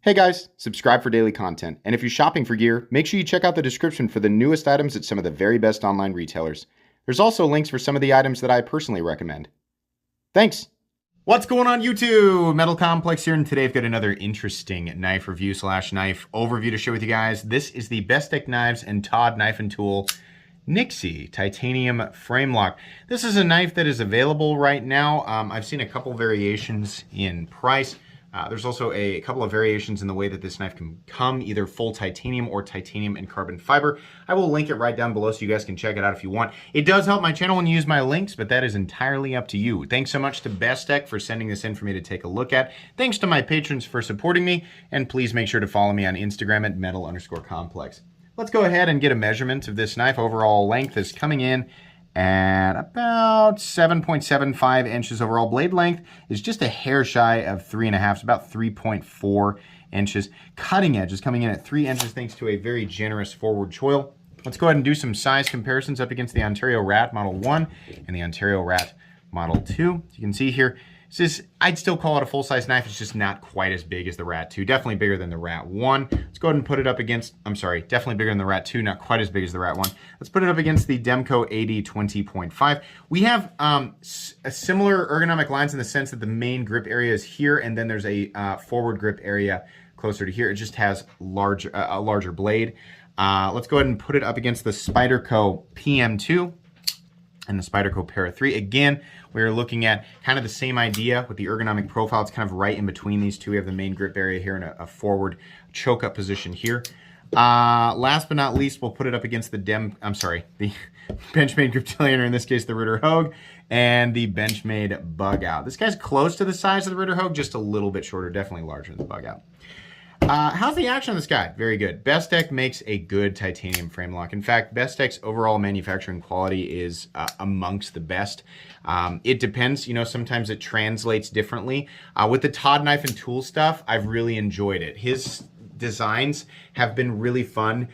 Hey guys, subscribe for daily content. And if you're shopping for gear, make sure you check out the description for the newest items at some of the very best online retailers. There's also links for some of the items that I personally recommend. Thanks! What's going on YouTube? Metal Complex here, and today I've got another interesting knife review / knife overview to share with you guys. This is the Bestech Knives and Todd Knife and Tool Nyxie titanium frame lock. This is a knife that is available right now. I've seen a couple variations in price. There's also a couple of variations in the way that this knife can come, either full titanium or titanium and carbon fiber. I will link it right down below so you guys can check it out if you want. It does help my channel when you use my links, but that is entirely up to you. Thanks so much to Bestech for sending this in for me to take a look at. Thanks to my patrons for supporting me, and please make sure to follow me on Instagram at metal_complex. Let's go ahead and get a measurement of this knife. Overall length is coming in at about 7.75 inches. Overall blade length is just a hair shy of 3.5, so about 3.4 inches. Cutting edge is coming in at 3 inches thanks to a very generous forward choil. Let's go ahead and do some size comparisons up against the Ontario Rat Model 1 and the Ontario Rat Model 2. As you can see here, I'd still call it a full-size knife. It's just not quite as big as the Rat 2. Definitely bigger than the Rat 1. Let's go ahead and put it up against, definitely bigger than the Rat 2, not quite as big as the Rat 1. Let's put it up against the Demco AD 20.5. We have a similar ergonomic lines in the sense that the main grip area is here, and then there's a forward grip area closer to here. It just has a larger blade. Let's go ahead and put it up against the Spyderco PM2 and the Spyderco Para 3. Again, we're looking at kind of the same idea with the ergonomic profile. It's kind of right in between these two. We have the main grip area here and a forward choke up position here. Last but not least, we'll put it up against the the Benchmade Griptilian, or in this case, the Ritter Hogue, and the Benchmade Bug Out. This guy's close to the size of the Ritter Hogue, just a little bit shorter, definitely larger than the Bug Out. How's the action on this guy? Very good. Bestech makes a good titanium frame lock. In fact, Bestech's overall manufacturing quality is amongst the best. It depends, sometimes it translates differently. With the Todd Knife and Tool stuff, I've really enjoyed it. His designs have been really fun,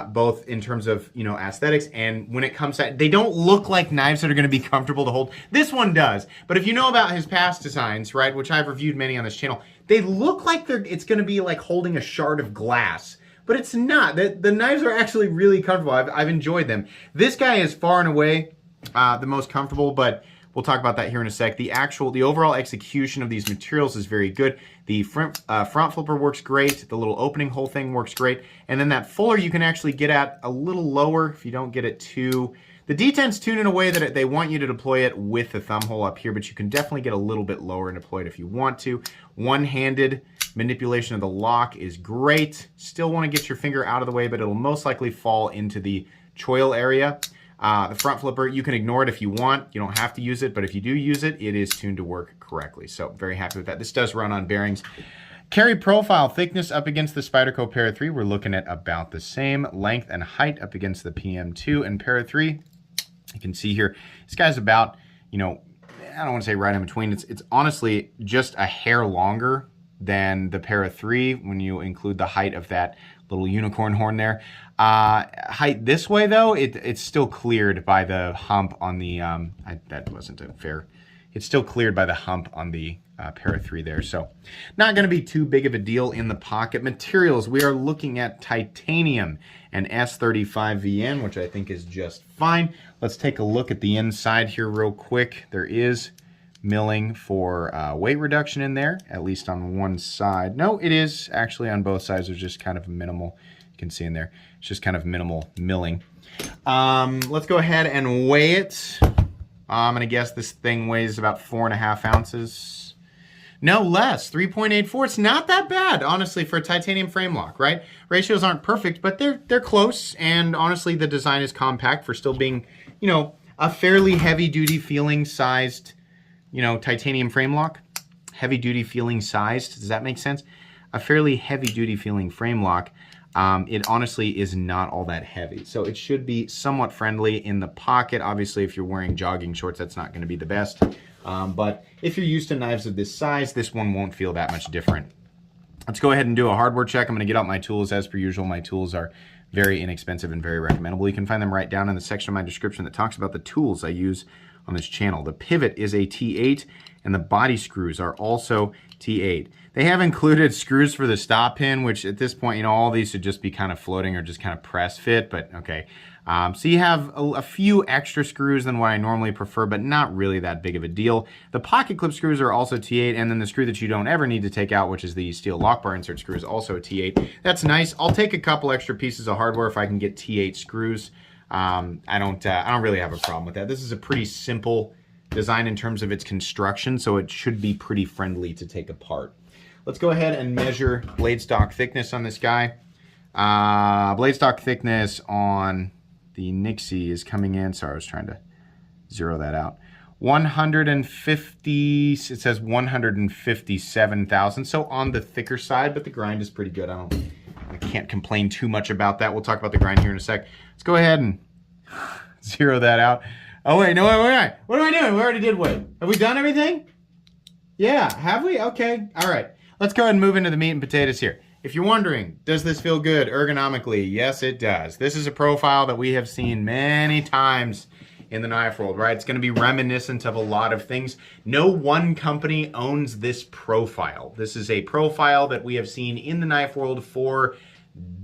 both in terms of, aesthetics, and when it comes to, they don't look like knives that are going to be comfortable to hold. This one does, but if you know about his past designs, right, which I've reviewed many on this channel, they look like it's going to be like holding a shard of glass, but it's not. The knives are actually really comfortable. I've enjoyed them. This guy is far and away the most comfortable, but we'll talk about that here in a sec. The overall execution of these materials is very good. The front flipper works great. The little opening hole thing works great. And then that fuller you can actually get at a little lower if you don't get it too. The D10's tuned in a way that they want you to deploy it with the thumb hole up here, but you can definitely get a little bit lower and deploy it if you want to. One-handed manipulation of the lock is great. Still want to get your finger out of the way, but it'll most likely fall into the choil area. The front flipper, you can ignore it if you want. You don't have to use it, but if you do use it, it is tuned to work correctly. So very happy with that. This does run on bearings. Carry profile thickness up against the Spyderco Para 3. We're looking at about the same length and height up against the PM2 and Para 3. You can see here, this guy's about, I don't want to say right in between. It's honestly just a hair longer than the Para 3 when you include the height of that little unicorn horn there. Height this way though, it's still cleared by the hump on the, that wasn't a fair, it's still cleared by the hump on the Para 3 there. So not gonna be too big of a deal in the pocket. Materials, we are looking at titanium and S35VN, which I think is just fine. Let's take a look at the inside here real quick. There is milling for weight reduction in there, at least on one side. No, it is actually on both sides. There's just kind of minimal, you can see in there, it's just kind of minimal milling. Let's go ahead and weigh it. I'm gonna guess this thing weighs about 4.5 ounces. No, less, 3.84. It's not that bad, honestly, for a titanium frame lock, right? Ratios aren't perfect, but they're close, and honestly, the design is compact for still being, a fairly heavy-duty feeling sized, titanium frame lock. Heavy-duty feeling sized, does that make sense? A fairly heavy-duty feeling frame lock. It honestly is not all that heavy, so it should be somewhat friendly in the pocket. Obviously, if you're wearing jogging shorts, that's not going to be the best. But if you're used to knives of this size, this one won't feel that much different. Let's go ahead and do a hardware check. I'm going to get out my tools as per usual. My tools are very inexpensive and very recommendable. You can find them right down in the section of my description that talks about the tools I use on this channel. The pivot is a T8, and the body screws are also T8. They have included screws for the stop pin, which at this point, you know, all these should just be kind of floating or just kind of press fit, but okay. So you have a few extra screws than what I normally prefer, but not really that big of a deal. The pocket clip screws are also T8, and then the screw that you don't ever need to take out, which is the steel lock bar insert screw, is also a T8. That's nice. I'll take a couple extra pieces of hardware if I can get T8 screws. I don't really have a problem with that. This is a pretty simple design in terms of its construction, so it should be pretty friendly to take apart. Let's go ahead and measure blade stock thickness on this guy. Blade stock thickness on the Nyxie is coming in. Sorry, I was trying to zero that out. 150, it says 157 thousandths, so on the thicker side, but the grind is pretty good. I can't complain too much about that. We'll talk about the grind here in a sec. Let's go ahead and zero that out. Oh wait, no, wait. What am I doing? We already did weight. Have we done everything? Yeah, have we? Okay, all right. Let's go ahead and move into the meat and potatoes here. If you're wondering, does this feel good ergonomically? Yes, it does. This is a profile that we have seen many times in the knife world, right? It's going to be reminiscent of a lot of things. No one company owns this profile. This is a profile that we have seen in the knife world for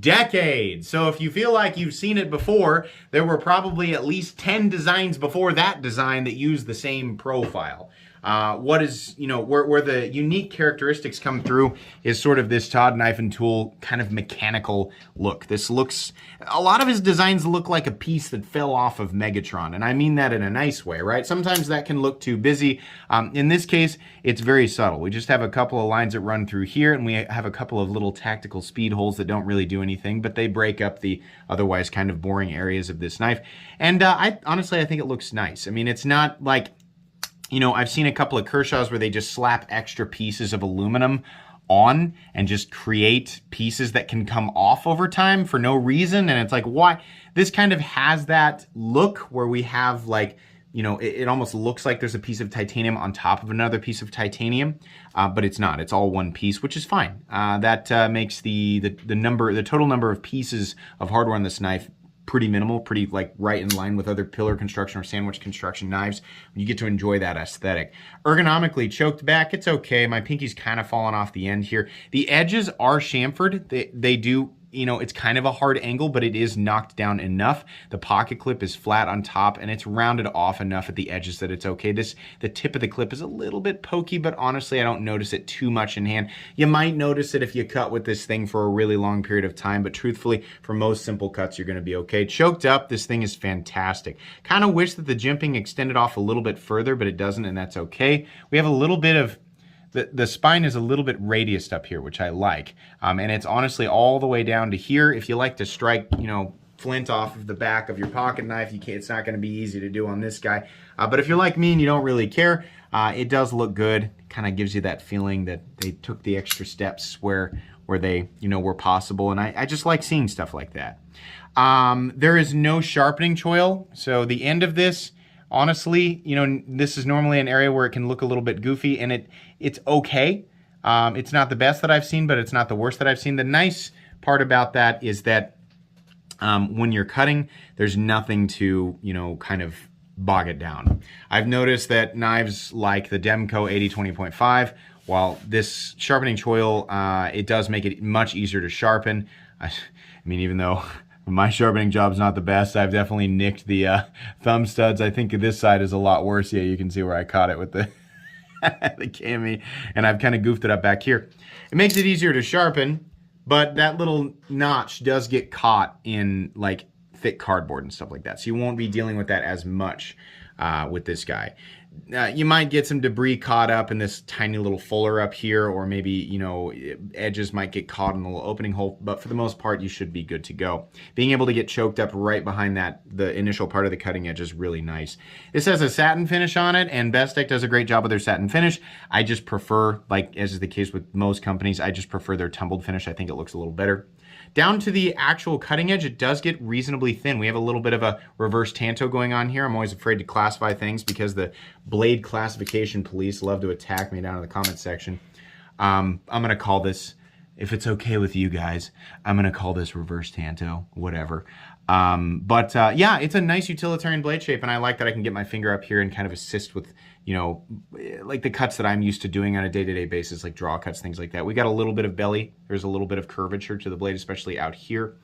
decades. So if you feel like you've seen it before, there were probably at least 10 designs before that design that use the same profile. What is, you know, where the unique characteristics come through is sort of this Todd knife and tool kind of mechanical look. This looks, a lot of his designs look like a piece that fell off of Megatron, and I mean that in a nice way, right? Sometimes that can look too busy. In this case, it's very subtle. We just have a couple of lines that run through here, and we have a couple of little tactical speed holes that don't really do anything, but they break up the otherwise kind of boring areas of this knife. And honestly, I think it looks nice. I mean, it's not like, you know, I've seen a couple of Kershaws where they just slap extra pieces of aluminum on and just create pieces that can come off over time for no reason. And it's like, why? This kind of has that look where we have like, you know, it almost looks like there's a piece of titanium on top of another piece of titanium, but it's not. It's all one piece, which is fine. That makes the total number of pieces of hardware on this knife pretty minimal, pretty like right in line with other pillar construction or sandwich construction knives. You get to enjoy that aesthetic. Ergonomically, choked back, it's okay. My pinky's kind of falling off the end here. The edges are chamfered. They do, you know, it's kind of a hard angle, but it is knocked down enough. The pocket clip is flat on top and it's rounded off enough at the edges that it's okay. The tip of the clip is a little bit pokey, but honestly, I don't notice it too much in hand. You might notice it if you cut with this thing for a really long period of time, but truthfully, for most simple cuts, you're gonna be okay. Choked up, this thing is fantastic. Kind of wish that the jimping extended off a little bit further, but it doesn't, and that's okay. We have a little bit of the spine is a little bit radiused up here, which I like. And it's honestly all the way down to here. If you like to strike, you know, flint off of the back of your pocket knife, you can't, it's not going to be easy to do on this guy. But if you're like me and you don't really care, it does look good. Kind of gives you that feeling that they took the extra steps where they, you know, were possible. And I just like seeing stuff like that. There is no sharpening choil. So the end of this, honestly, you know, this is normally an area where it can look a little bit goofy, and it's okay. It's not the best that I've seen, but it's not the worst that I've seen. The nice part about that is that when you're cutting, there's nothing to, you know, kind of bog it down. I've noticed that knives like the Demco 80-20.5, while this sharpening choil, it does make it much easier to sharpen. I mean, even though my sharpening job's not the best, I've definitely nicked the thumb studs. I think this side is a lot worse. Yeah, you can see where I caught it with the the cami, and I've kind of goofed it up back here. It makes it easier to sharpen, but that little notch does get caught in like thick cardboard and stuff like that. So you won't be dealing with that as much with this guy. You might get some debris caught up in this tiny little fuller up here, or maybe, you know, edges might get caught in the little opening hole, but for the most part, you should be good to go. Being able to get choked up right behind that, the initial part of the cutting edge, is really nice. This has a satin finish on it, and Bestech does a great job with their satin finish. I just prefer, like as is the case with most companies, I just prefer their tumbled finish. I think it looks a little better. Down to the actual cutting edge, it does get reasonably thin. We have a little bit of a reverse tanto going on here. I'm always afraid to classify things because the blade classification police love to attack me down in the comment section. I'm gonna call this if it's okay with you guys, I'm going to call this reverse tanto, whatever. Yeah, it's a nice utilitarian blade shape, and I like that I can get my finger up here and kind of assist with, like the cuts that I'm used to doing on a day-to-day basis, like draw cuts, things like that. We got a little bit of belly. There's a little bit of curvature to the blade, especially out here.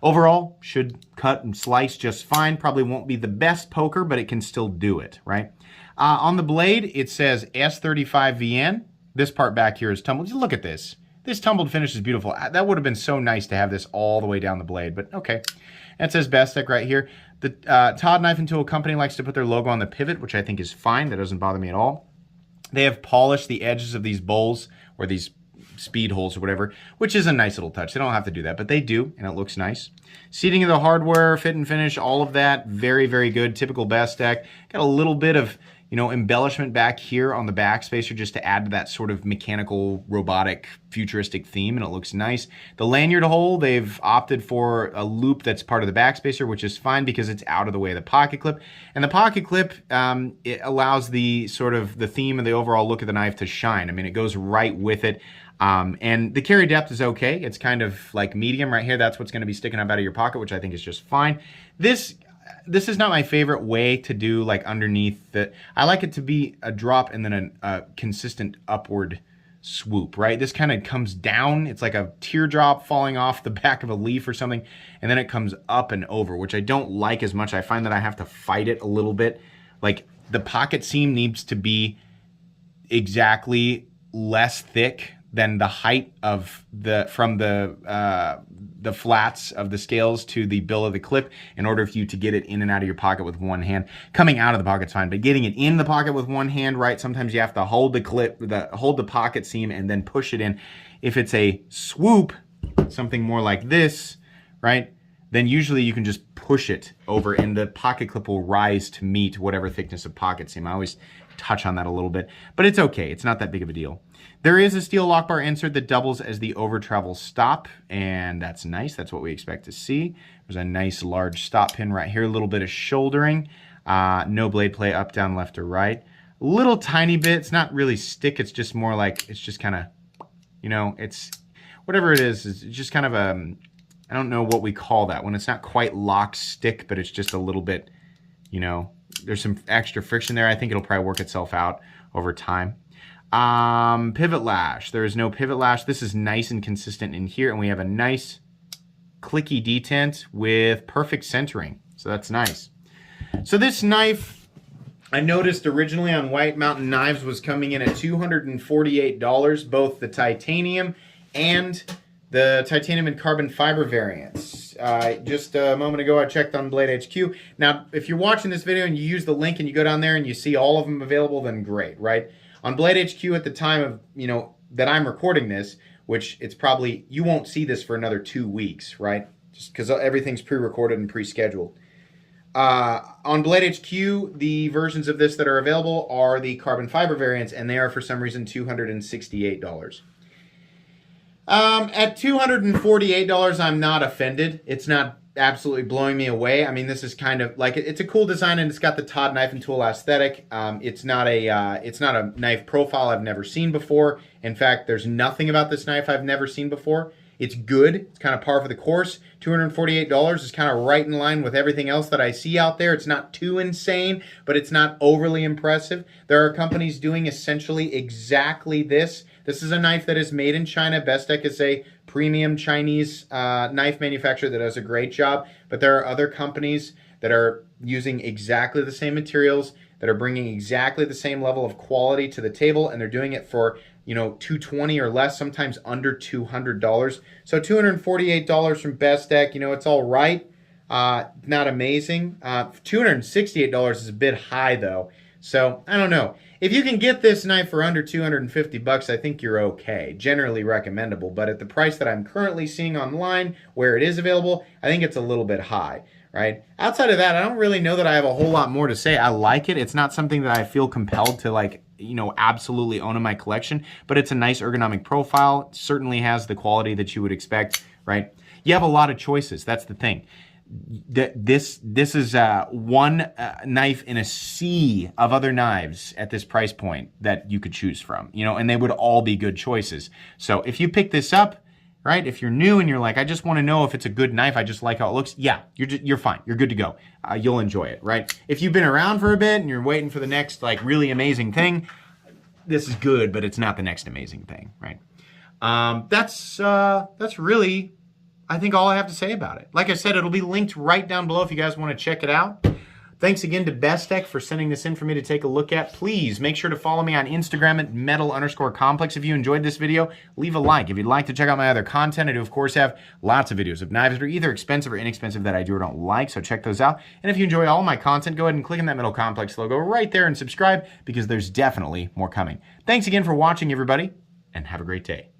Overall, should cut and slice just fine. Probably won't be the best poker, but it can still do it, right? On the blade, it says S35VN. This part back here is tumbled. Just look at this. This tumbled finish is beautiful. That would have been so nice to have this all the way down the blade, but okay. And it says Bestech right here. The Todd Knife and Tool Company likes to put their logo on the pivot, which I think is fine. That doesn't bother me at all. They have polished the edges of these bowls, or these speed holes or whatever, which is a nice little touch. They don't have to do that, but they do, and it looks nice. Seating of the hardware, fit and finish, all of that, very, very good. Typical Bestech. Got a little bit of, embellishment back here on the backspacer just to add to that sort of mechanical, robotic, futuristic theme, and it looks nice. The lanyard hole, they've opted for a loop that's part of the backspacer, which is fine because it's out of the way of the pocket clip. And the pocket clip, it allows the sort of the theme and the overall look of the knife to shine. I mean, it goes right with it. And the carry depth is okay. It's kind of like medium right here. That's what's going to be sticking up out of your pocket, which I think is just fine. This is not my favorite way to do like underneath the, I like it to be a drop and then a consistent upward swoop, right? This kind of comes down. It's like a teardrop falling off the back of a leaf or something, and then it comes up and over, which I don't like as much. I find that I have to fight it a little bit. Like the pocket seam needs to be exactly less thick than the height of from the flats of the scales to the bill of the clip in order for you to get it in and out of your pocket with one hand. Coming out of the pocket's fine, but getting it in the pocket with one hand, right? Sometimes you have to hold the clip, hold the pocket seam and then push it in. If it's a swoop, something more like this, right? Then usually you can just push it over and the pocket clip will rise to meet whatever thickness of pocket seam. I always touch on that a little bit, but it's okay. It's not that big of a deal. There is a steel lock bar insert that doubles as the over travel stop, and that's nice. That's what we expect to see. There's a nice large stop pin right here, a little bit of shouldering. No blade play up, down, left, or right. A little tiny bit. It's not really stick. It's just more like, it's just kind of, it's whatever it is. It's just kind of a, I don't know what we call that when it's not quite lock stick, but it's just a little bit, there's some extra friction there. I think it'll probably work itself out over time. Pivot lash. There is no pivot lash. This is nice and consistent in here, and we have a nice clicky detent with perfect centering. So that's nice. So this knife, I noticed originally on White Mountain Knives was coming in at $248, both the titanium and the titanium and carbon fiber variants. Just a moment ago, I checked on Blade HQ. Now, if you're watching this video and you use the link and you go down there and you see all of them available, then great, right? On Blade HQ at the time of, that I'm recording this, which it's probably, you won't see this for another 2 weeks, right? Just because everything's pre-recorded and pre-scheduled. On Blade HQ, the versions of this that are available are the carbon fiber variants, and they are for some reason $268. At $248, I'm not offended. It's not absolutely blowing me away. I mean, this is kind of like, it's a cool design and it's got the Todd knife and tool aesthetic. It's not a knife profile I've never seen before. In fact, there's nothing about this knife I've never seen before. It's good. It's kind of par for the course. $248 is kind of right in line with everything else that I see out there. It's not too insane, but it's not overly impressive. There are companies doing essentially exactly this. This is a knife that is made in China. Bestech is a premium Chinese knife manufacturer that does a great job, but there are other companies that are using exactly the same materials, that are bringing exactly the same level of quality to the table, and they're doing it for, $220 or less, sometimes under $200. So $248 from Bestech, it's all right. Not amazing. $268 is a bit high though. So I don't know. If you can get this knife for under $250, I think you're okay. Generally recommendable, but at the price that I'm currently seeing online, where it is available, I think it's a little bit high, right? Outside of that, I don't really know that I have a whole lot more to say. I like it. It's not something that I feel compelled to absolutely own in my collection, but it's a nice ergonomic profile. It certainly has the quality that you would expect, right? You have a lot of choices. That's the thing. This is one knife in a sea of other knives at this price point that you could choose from, and they would all be good choices. So if you pick this up, right? If you're new and you're like, I just want to know if it's a good knife, I just like how it looks, yeah, you're fine. You're good to go. You'll enjoy it, right? If you've been around for a bit and you're waiting for the next like really amazing thing, this is good, but it's not the next amazing thing, right? That's really, I think, all I have to say about it. Like I said, it'll be linked right down below if you guys want to check it out. Thanks again to Bestech for sending this in for me to take a look at. Please make sure to follow me on Instagram at metal_complex. If you enjoyed this video, leave a like. If you'd like to check out my other content, I do, of course, have lots of videos of knives that are either expensive or inexpensive that I do or don't like, so check those out. And if you enjoy all my content, go ahead and click on that Metal Complex logo right there and subscribe, because there's definitely more coming. Thanks again for watching, everybody, and have a great day.